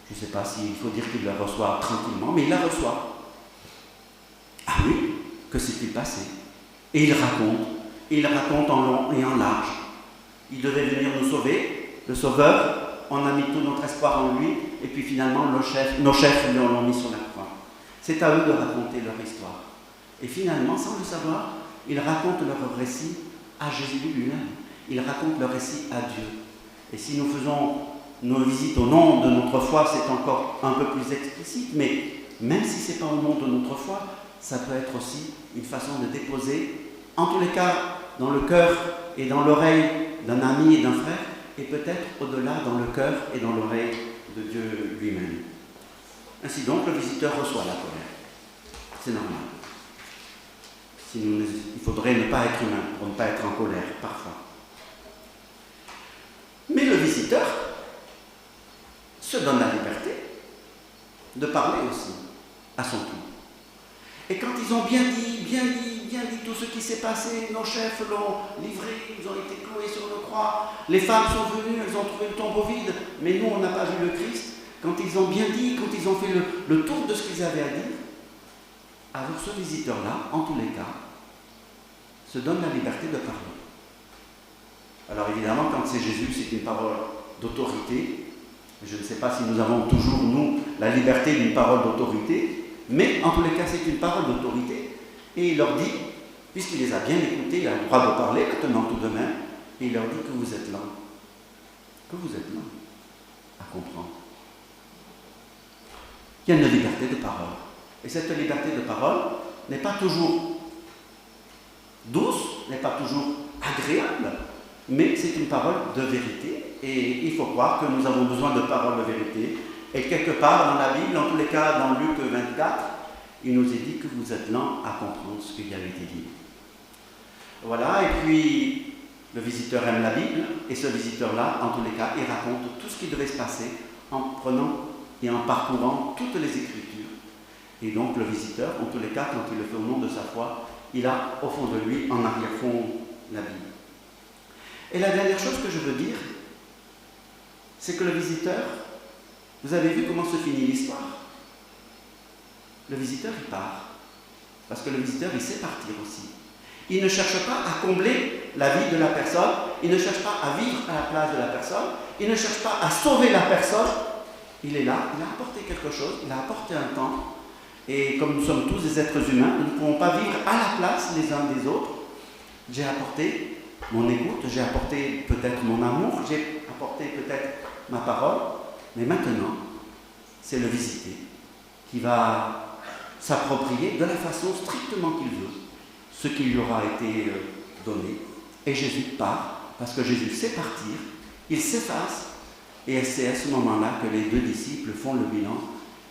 Je ne sais pas s'il faut dire qu'il la reçoit tranquillement, mais il la reçoit. Ah oui, que s'est-il passé? Et il raconte en long et en large. Il devait venir nous sauver, le Sauveur, on a mis tout notre espoir en lui, et puis finalement nos chefs lui l'ont mis sur la croix. C'est à eux de raconter leur histoire. Et finalement, sans le savoir, ils racontent leur récit à Jésus lui-même. Ils racontent leur récit à Dieu. Et si nous faisons nos visites au nom de notre foi, c'est encore un peu plus explicite, mais même si ce n'est pas au nom de notre foi, ça peut être aussi une façon de déposer, en tous les cas, dans le cœur et dans l'oreille d'un ami et d'un frère, et peut-être au-delà dans le cœur et dans l'oreille de Dieu lui-même. Ainsi donc, le visiteur reçoit la colère. C'est normal. Il faudrait ne pas être humain pour ne pas être en colère, parfois. Mais le visiteur se donne la liberté de parler aussi, à son tour. Et quand ils ont bien dit tout ce qui s'est passé, nos chefs l'ont livré, ils ont été cloués sur le croix, les femmes sont venues, elles ont trouvé le tombeau vide, mais nous on n'a pas vu le Christ. Quand ils ont bien dit, quand ils ont fait le tour de ce qu'ils avaient à dire, alors ce visiteur-là, en tous les cas, se donne la liberté de parler. Alors évidemment, quand c'est Jésus, c'est une parole d'autorité. Je ne sais pas si nous avons toujours, nous, la liberté d'une parole d'autorité, mais en tous les cas, c'est une parole d'autorité. Et il leur dit, puisqu'il les a bien écoutés, il a le droit de parler maintenant tout de même, et il leur dit que vous êtes lents. Que vous êtes lents à comprendre. Il y a une liberté de parole. Et cette liberté de parole n'est pas toujours douce, n'est pas toujours agréable, mais c'est une parole de vérité. Et il faut croire que nous avons besoin de paroles de vérité. Et quelque part dans la Bible, en tous les cas dans Luc 24, il nous est dit que vous êtes lents à comprendre ce qui a été dit. Voilà, et puis le visiteur aime la Bible, et ce visiteur-là, en tous les cas, il raconte tout ce qui devait se passer en prenant et en parcourant toutes les Écritures. Et donc le visiteur, en tous les cas, quand il le fait au nom de sa foi, il a au fond de lui, en arrière-fond, la Bible. Et la dernière chose que je veux dire, c'est que le visiteur, vous avez vu comment se finit l'histoire? Le visiteur, il part. Parce que le visiteur, il sait partir aussi. Il ne cherche pas à combler la vie de la personne, il ne cherche pas à vivre à la place de la personne, il ne cherche pas à sauver la personne. Il est là, il a apporté quelque chose, il a apporté un temps. Et comme nous sommes tous des êtres humains, nous ne pouvons pas vivre à la place les uns des autres. J'ai apporté mon écoute, j'ai apporté peut-être mon amour, j'ai apporté peut-être ma parole, mais maintenant, c'est le visité qui va s'approprier de la façon strictement qu'il veut ce qui lui aura été donné. Et Jésus part, parce que Jésus sait partir, il s'efface, et c'est à ce moment-là que les deux disciples font le bilan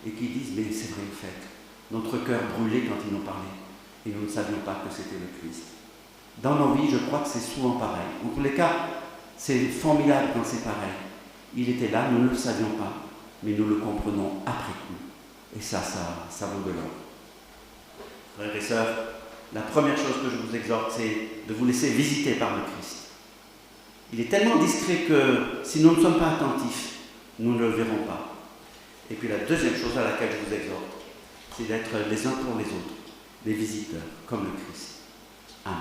et qui disent, mais c'est vrai, en fait, notre cœur brûlait quand il nous parlait, et nous ne savions pas que c'était le Christ. Dans nos vies, je crois que c'est souvent pareil. En tous les cas, c'est formidable quand c'est pareil. Il était là, nous ne le savions pas, mais nous le comprenons après coup. Et ça vaut de l'or. Frères et sœurs, la première chose que je vous exhorte, c'est de vous laisser visiter par le Christ. Il est tellement discret que si nous ne sommes pas attentifs, nous ne le verrons pas. Et puis la deuxième chose à laquelle je vous exhorte, c'est d'être les uns pour les autres, des visiteurs, comme le Christ. Amen.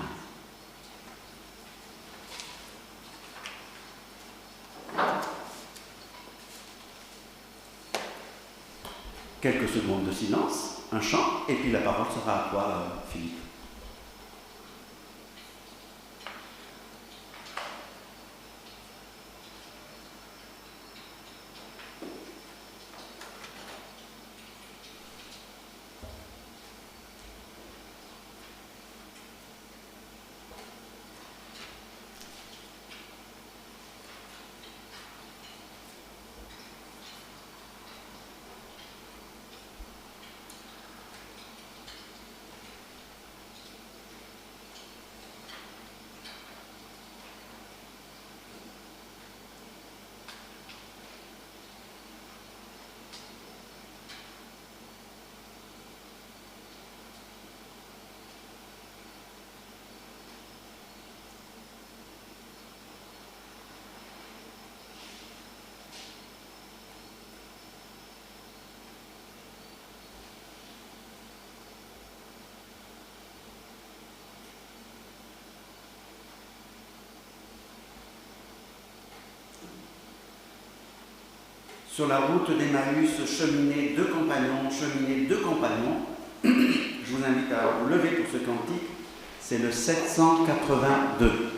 Quelques secondes de silence, un chant, et puis la parole sera à toi, Philippe. Sur la route d'Emmaüs cheminaient deux compagnons. Je vous invite à vous lever pour ce cantique. C'est le 782.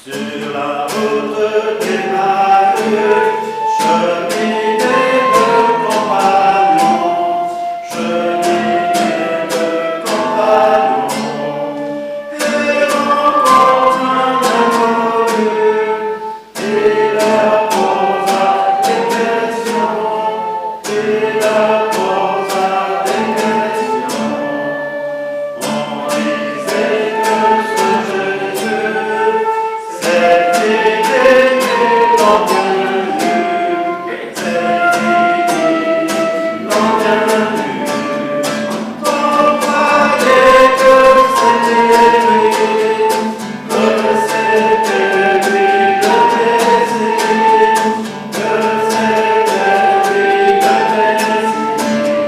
Sur la route d'Emmaüs, cheminaient deux compagnons, et rencontrent un inconnu, il leur posa des questions, On disait que ce Jésus, cette idée l'en vient vu. On croyait que c'était lui le Messie, que c'était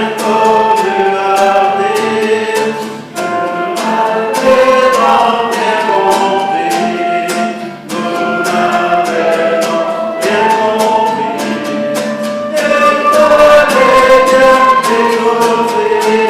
lui le Messie.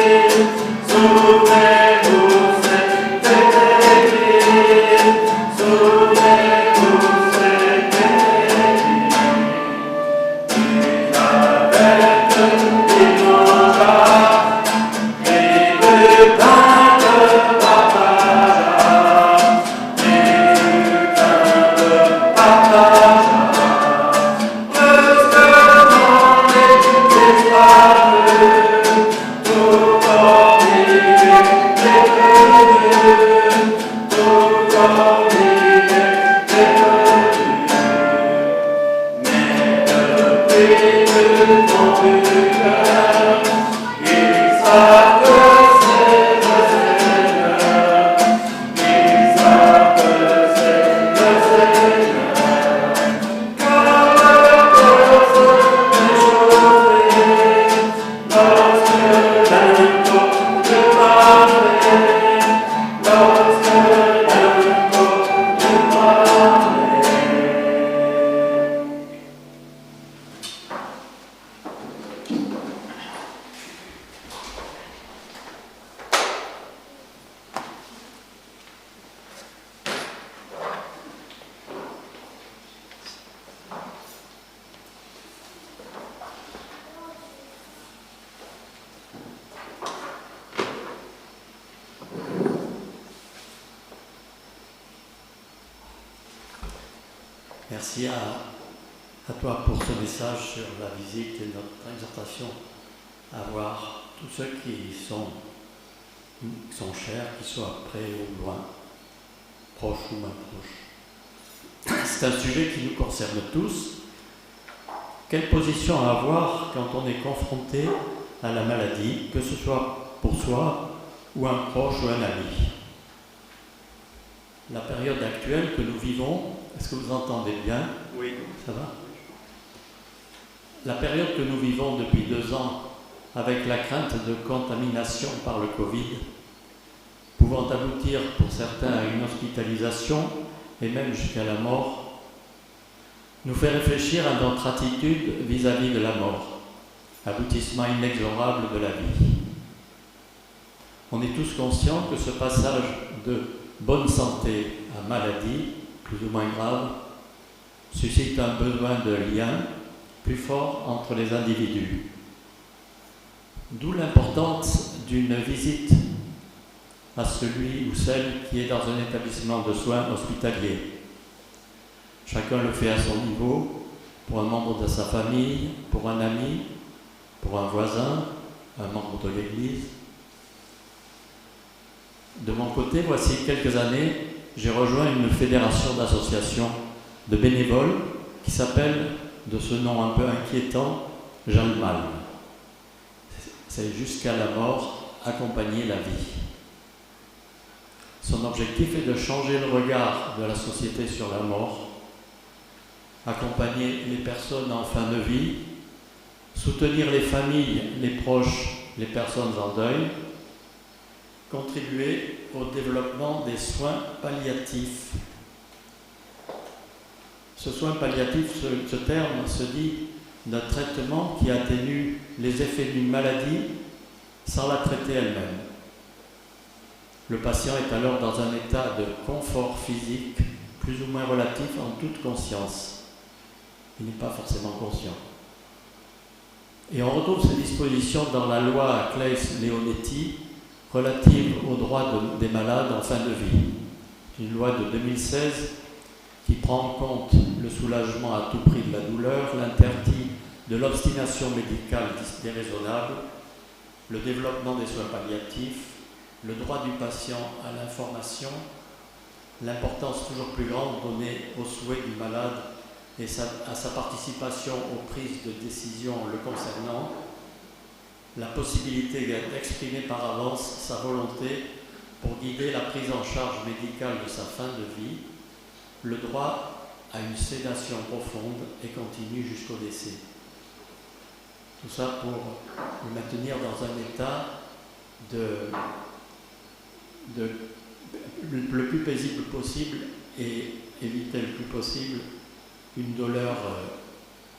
Alors l'inconnu leur dit, Merci à toi pour ce message sur la visite et notre exhortation à voir tous ceux qui sont chers, qui soient près ou loin, proches ou moins proches. C'est un sujet qui nous concerne tous. Quelle position avoir quand on est confronté à la maladie, que ce soit pour soi ou un proche ou un ami? La période actuelle que nous vivons, est-ce que vous entendez bien? Oui. Ça va? La période que nous vivons depuis 2 ans, avec la crainte de contamination par le Covid, pouvant aboutir pour certains à une hospitalisation et même jusqu'à la mort, nous fait réfléchir à notre attitude vis-à-vis de la mort, aboutissement inexorable de la vie. On est tous conscients que ce passage de bonne santé à maladie, plus ou moins grave, suscite un besoin de lien plus fort entre les individus. D'où l'importance d'une visite à celui ou celle qui est dans un établissement de soins hospitalier. Chacun le fait à son niveau, pour un membre de sa famille, pour un ami, pour un voisin, un membre de l'Église. De mon côté, voici quelques années, j'ai rejoint une fédération d'associations de bénévoles qui s'appelle de ce nom un peu inquiétant, Jalmal. C'est jusqu'à la mort, accompagner la vie. Son objectif est de changer le regard de la société sur la mort, accompagner les personnes en fin de vie, soutenir les familles, les proches, les personnes en deuil, contribuer au développement des soins palliatifs. Ce soin palliatif, ce terme se dit d'un traitement qui atténue les effets d'une maladie sans la traiter elle-même. Le patient est alors dans un état de confort physique plus ou moins relatif en toute conscience. Il n'est pas forcément conscient. Et on retrouve ces dispositions dans la loi Claes-Leonetti relative aux droits des malades en fin de vie. Une loi de 2016 qui prend en compte le soulagement à tout prix de la douleur, l'interdit de l'obstination médicale déraisonnable, le développement des soins palliatifs, le droit du patient à l'information, l'importance toujours plus grande donnée aux souhaits du malade et à sa participation aux prises de décision le concernant, la possibilité d'exprimer par avance sa volonté pour guider la prise en charge médicale de sa fin de vie, le droit à une sédation profonde et continue jusqu'au décès. Tout ça pour le maintenir dans un état le plus paisible possible et éviter le plus possible une douleur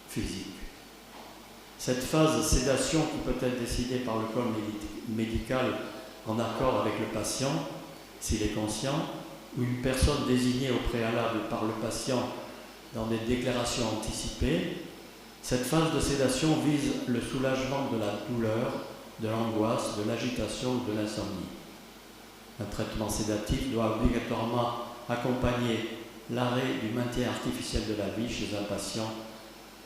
physique. Cette phase de sédation qui peut être décidée par le corps médical en accord avec le patient, s'il est conscient, ou une personne désignée au préalable par le patient dans des déclarations anticipées, cette phase de sédation vise le soulagement de la douleur, de l'angoisse, de l'agitation ou de l'insomnie. Un traitement sédatif doit obligatoirement accompagner l'arrêt du maintien artificiel de la vie chez un patient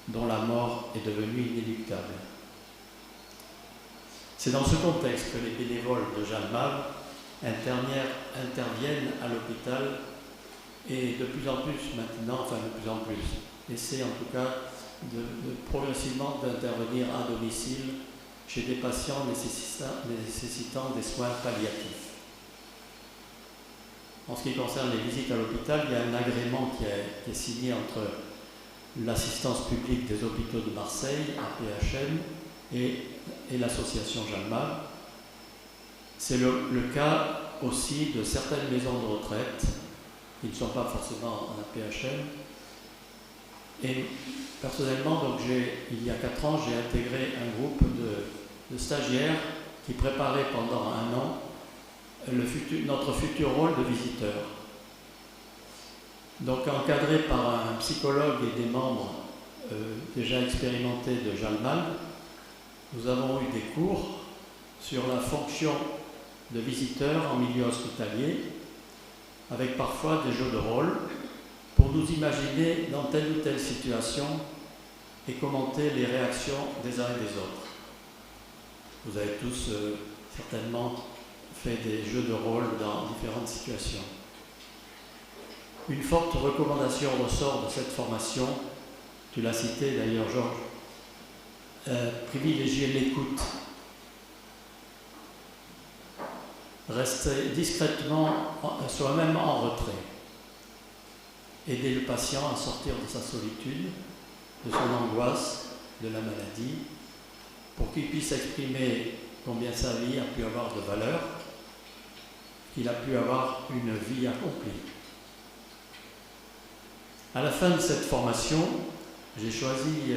dont la mort est devenue inéluctable. C'est dans ce contexte que les bénévoles de Jalmal interviennent à l'hôpital et de plus en plus maintenant, essaient en tout cas de progressivement d'intervenir à domicile chez des patients nécessitant des soins palliatifs. En ce qui concerne les visites à l'hôpital, il y a un agrément qui est signé entre l'assistance publique des hôpitaux de Marseille, APHM, et l'association Jalmal. C'est le cas aussi de certaines maisons de retraite qui ne sont pas forcément en APHM. Et personnellement, donc il y a 4 ans, j'ai intégré un groupe de stagiaires qui préparaient pendant un an notre futur rôle de visiteur. Donc encadré par un psychologue et des membres déjà expérimentés de Jalmal, nous avons eu des cours sur la fonction de visiteur en milieu hospitalier, avec parfois des jeux de rôle, pour nous imaginer dans telle ou telle situation et commenter les réactions des uns et des autres. Vous avez tous certainement fait des jeux de rôle dans différentes situations. Une forte recommandation ressort de cette formation, tu l'as cité d'ailleurs Georges, privilégier l'écoute. Rester discrètement, soi-même en retrait. Aider le patient à sortir de sa solitude, de son angoisse, de la maladie, pour qu'il puisse exprimer combien sa vie a pu avoir de valeur, qu'il a pu avoir une vie accomplie. À la fin de cette formation, j'ai choisi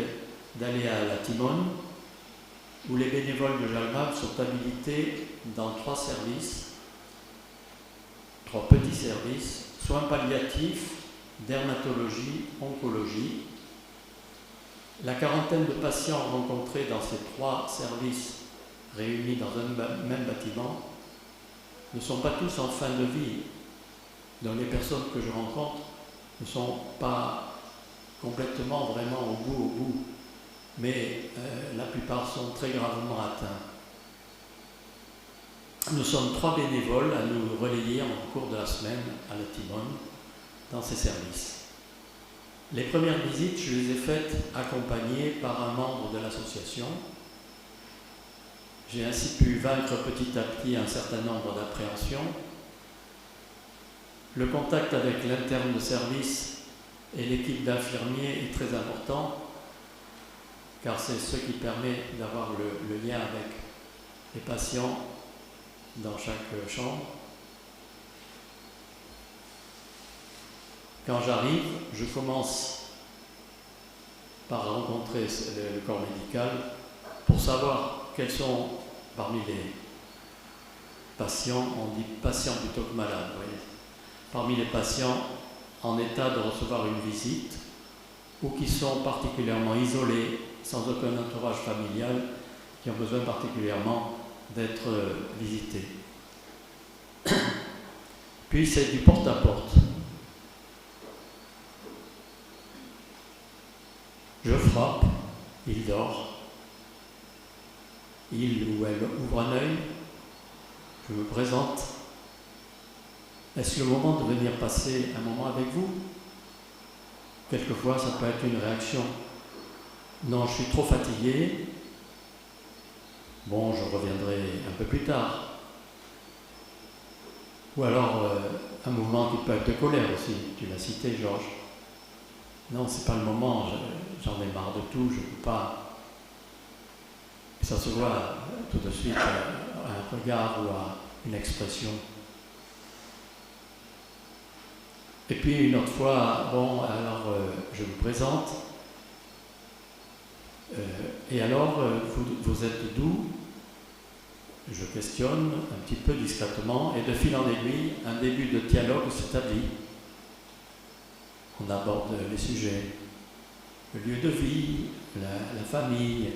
d'aller à la Timone, où les bénévoles de Jalmal sont habilités dans 3 services, 3 petits services, soins palliatifs, dermatologie, oncologie. La quarantaine de patients rencontrés dans ces 3 services réunis dans un même bâtiment ne sont pas tous en fin de vie. Donc les personnes que je rencontre ne sont pas complètement vraiment au bout, mais la plupart sont très gravement atteints. Nous sommes 3 bénévoles à nous relayer en cours de la semaine à la Timone dans ces services. Les premières visites, je les ai faites accompagnées par un membre de l'association. J'ai ainsi pu vaincre petit à petit un certain nombre d'appréhensions. Le contact avec l'interne de service et l'équipe d'infirmiers est très important, car c'est ce qui permet d'avoir le lien avec les patients dans chaque chambre. Quand j'arrive, je commence par rencontrer le corps médical pour savoir quels sont parmi les patients, on dit patients plutôt que malades, vous voyez, parmi les patients en état de recevoir une visite ou qui sont particulièrement isolés, sans aucun entourage familial, qui ont besoin particulièrement d'être visités. Puis c'est du porte-à-porte. Je frappe, il dort, il ou elle ouvre un œil, je me présente. Est-ce le moment de venir passer un moment avec vous? Quelquefois, ça peut être une réaction. Non, je suis trop fatigué. Bon, je reviendrai un peu plus tard. Ou alors, un mouvement qui peut être de colère aussi. Tu l'as cité, Georges. Non, c'est pas le moment, j'en ai marre de tout, je ne peux pas. Et ça se voit tout de suite à un regard ou à une expression. Et puis une autre fois, bon, alors je vous présente. Et alors, vous êtes d'où? Je questionne un petit peu discrètement, et de fil en aiguille, un début de dialogue s'établit. On aborde les sujets, le lieu de vie, la famille,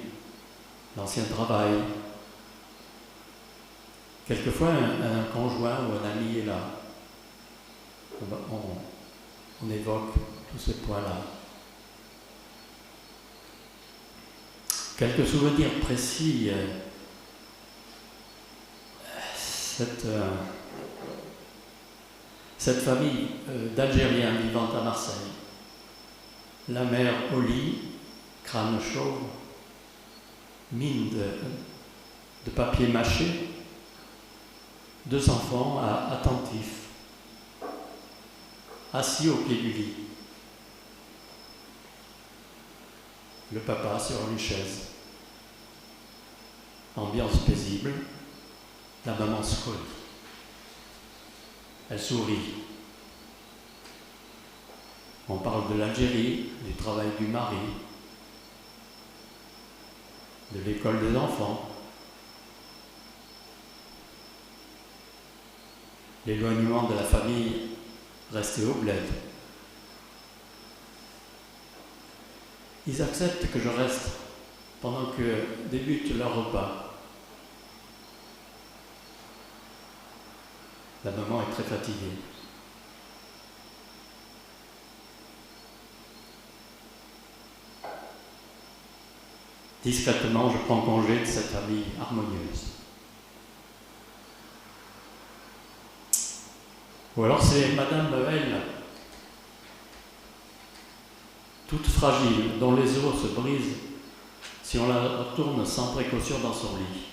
l'ancien travail. Quelquefois, un conjoint ou un ami est là. On évoque tous ces points-là. Quelques souvenirs précis. Cette famille d'Algériens vivant à Marseille, la mère au lit, crâne chauve, mine de papier mâché, 2 enfants attentifs, assis au pied du lit. Le papa sur une chaise. Ambiance paisible, la maman se colle. Elle sourit. On parle de l'Algérie, du travail du mari, de l'école des enfants, l'éloignement de la famille restée au bled. Ils acceptent que je reste pendant que débute leur repas. La maman est très fatiguée. Discrètement, je prends congé de cette famille harmonieuse. Ou alors c'est Madame L, toute fragile, dont les os se brisent si on la retourne sans précaution dans son lit.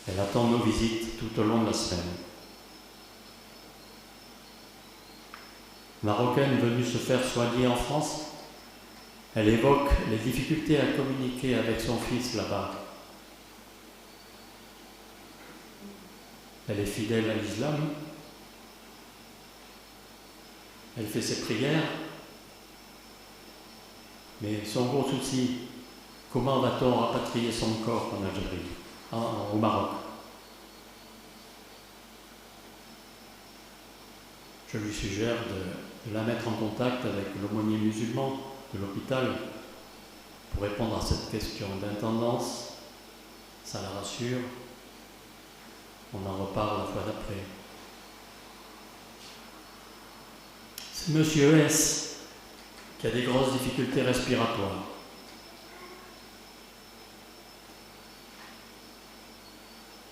Elle attend nos visites tout au long de la semaine. Marocaine venue se faire soigner en France, elle évoque les difficultés à communiquer avec son fils là-bas. Elle est fidèle à l'islam. Elle fait ses prières. Mais son gros souci, comment va-t-on rapatrier son corps en Algérie, au Maroc? Je lui suggère de la mettre en contact avec l'aumônier musulman de l'hôpital pour répondre à cette question d'intendance. Ça la rassure. On en reparle la fois d'après. C'est Monsieur S qui a des grosses difficultés respiratoires.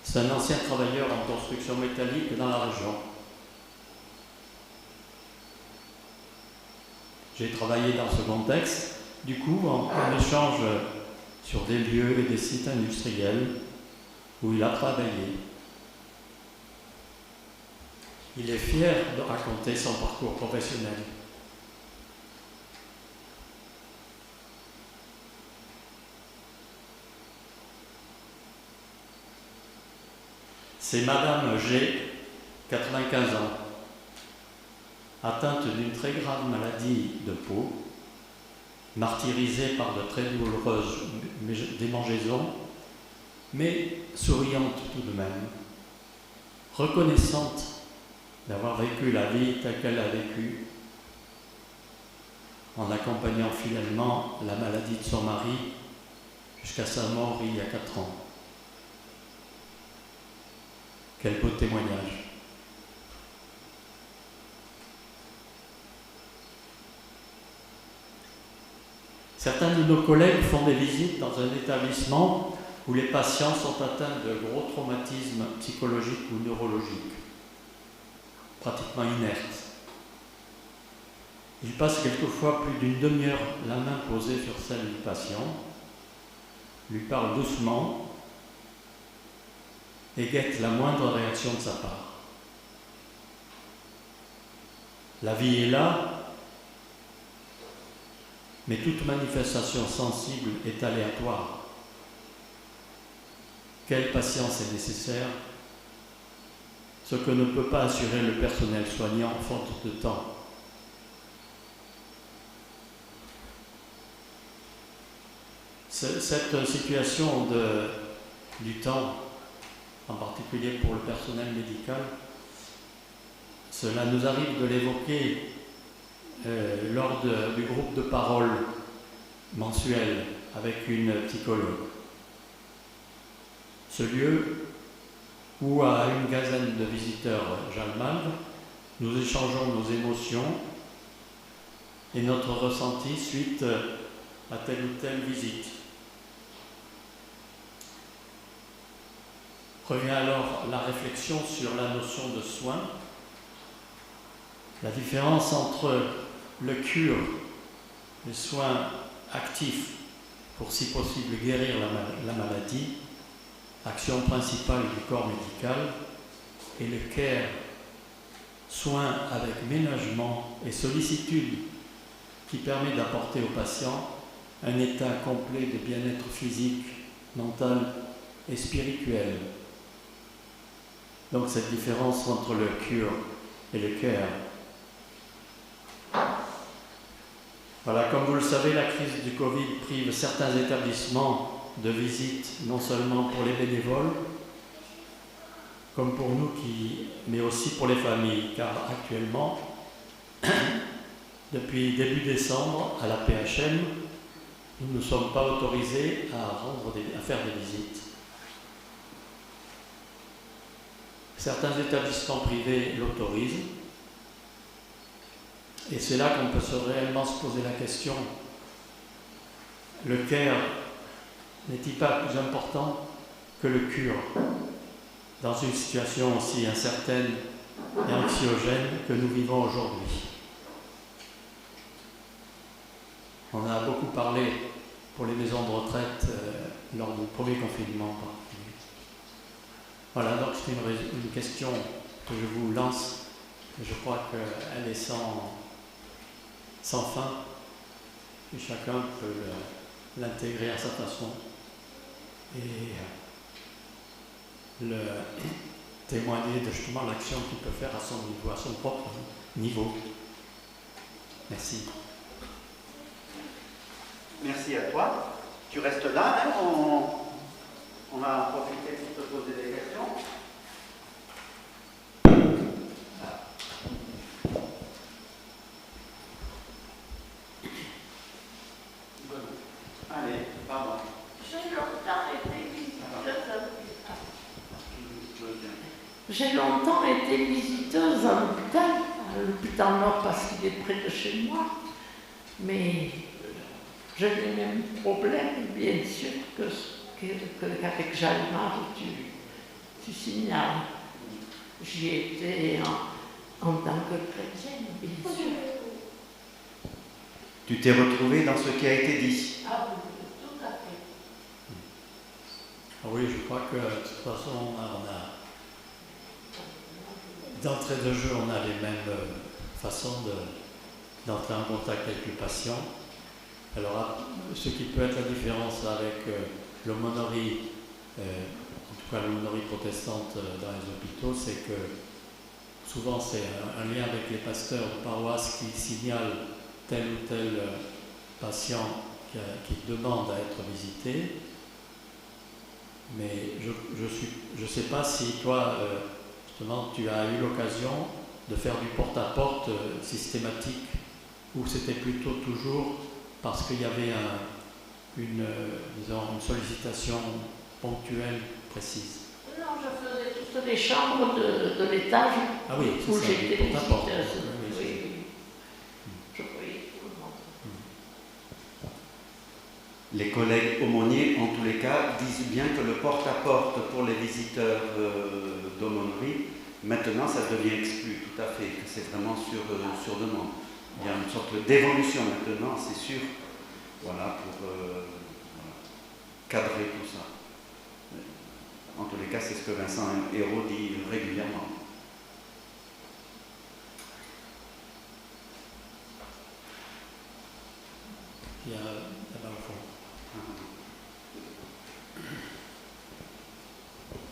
C'est un ancien travailleur en construction métallique dans la région. J'ai travaillé dans ce contexte. Du coup, on échange sur des lieux et des sites industriels où il a travaillé. Il est fier de raconter son parcours professionnel. C'est Madame G, 95 ans, atteinte d'une très grave maladie de peau, martyrisée par de très douloureuses démangeaisons, mais souriante tout de même, reconnaissante d'avoir vécu la vie telle qu'elle a vécue, en accompagnant fidèlement la maladie de son mari jusqu'à sa mort il y a 4 ans. Quel beau témoignage. Certains de nos collègues font des visites dans un établissement où les patients sont atteints de gros traumatismes psychologiques ou neurologiques, pratiquement inertes. Ils passent quelquefois plus d'une demi-heure la main posée sur celle du patient, lui parlent doucement et guettent la moindre réaction de sa part. La vie est là, mais toute manifestation sensible est aléatoire. Quelle patience est nécessaire, ce que ne peut pas assurer le personnel soignant faute de temps. Cette situation du temps, en particulier pour le personnel médical, cela nous arrive de l'évoquer lors du groupe de parole mensuel avec une psychologue. Ce lieu où, à une quinzaine de visiteurs jalmades, nous échangeons nos émotions et notre ressenti suite à telle ou telle visite. Revient alors la réflexion sur la notion de soin, la différence entre le cure, les soins actifs pour si possible guérir la maladie, action principale du corps médical, et le care, soin avec ménagement et sollicitude qui permet d'apporter au patient un état complet de bien-être physique, mental et spirituel. Donc cette différence entre le cure et le care. Voilà, comme vous le savez, la crise du Covid prive certains établissements de visites, non seulement pour les bénévoles, comme pour nous, mais aussi pour les familles, car actuellement, depuis début décembre, à la PHM, nous ne sommes pas autorisés à faire des visites. Certains établissements privés l'autorisent, et c'est là qu'on peut réellement se poser la question, le care n'est-il pas plus important que le cure dans une situation aussi incertaine et anxiogène que nous vivons aujourd'hui? On a beaucoup parlé pour les maisons de retraite lors du premier confinement en particulier. Voilà, donc c'est une question que je vous lance. Je crois qu'elle est sans fin et chacun peut l'intégrer à sa façon et le témoigner de justement l'action qu'il peut faire à son niveau, à son propre niveau. Merci. Merci à toi. Tu restes là, hein, on va en profiter pour te poser des questions. Allez, pardon. J'ai longtemps été visiteuse à l'hôpital Nord parce qu'il est près de chez moi. Mais j'ai les mêmes problèmes, bien sûr, qu'avec Jalmar, tu signales. J'y étais en tant que chrétienne, bien sûr. Tu t'es retrouvé dans ce qui a été dit. Ah oui, tout à fait. Ah oui, je crois que de toute façon, d'entrée de jeu, on a les mêmes façons d'entrer en contact avec le patient. Alors, ce qui peut être la différence avec l'aumônerie, en tout cas l'aumônerie protestante dans les hôpitaux, c'est que souvent c'est un lien avec les pasteurs de paroisse qui signalent tel ou tel patient qui demande à être visité. Mais je ne sais pas si toi, justement, tu as eu l'occasion de faire du porte-à-porte systématique, ou c'était plutôt toujours parce qu'il y avait une sollicitation ponctuelle, précise. Non, je faisais toutes les chambres de l'étage Ah oui, c'est où ça, j'étais du porte-à-porte. visiteuse. Oui, Oui, oui. oui. Je voyais tout le monde. Les collègues aumôniers, en tous les cas, disent bien que le porte-à-porte pour les visiteurs d'aumônerie, maintenant ça devient exclu, tout à fait, que c'est vraiment sur demande. Il y a une sorte d'évolution maintenant, c'est sûr, voilà, pour cadrer tout ça. En tous les cas, c'est ce que Vincent Hérault dit régulièrement. Il y a là-bas au fond.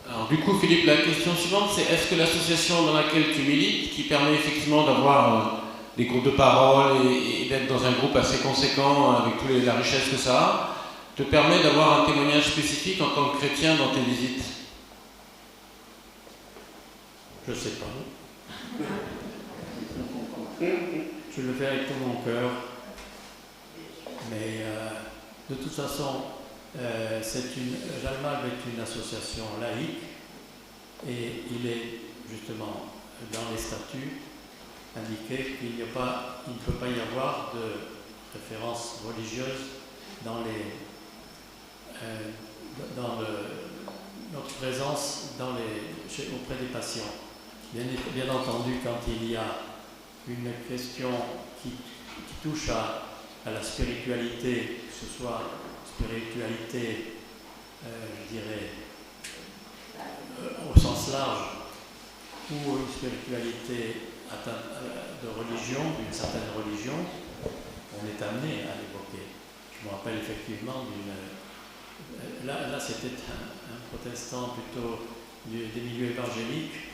Alors du coup, Philippe, la question suivante, c'est est-ce que l'association dans laquelle tu milites, qui permet effectivement d'avoir des groupes de parole et d'être dans un groupe assez conséquent avec toute la richesse que ça a, te permet d'avoir un témoignage spécifique en tant que chrétien dans tes visites? Je ne sais pas. Je le fais avec tout mon cœur. Mais de toute façon, Jalmalve est une association laïque et il est justement dans les statuts indiqué qu'il ne peut pas y avoir de référence religieuse dans notre présence auprès des patients. Bien entendu, quand il y a une question qui touche à la spiritualité, que ce soit spiritualité, je dirais, au sens large, ou une spiritualité de religion, d'une certaine religion, on est amené à l'évoquer. Je me rappelle effectivement là c'était un protestant plutôt des milieux évangéliques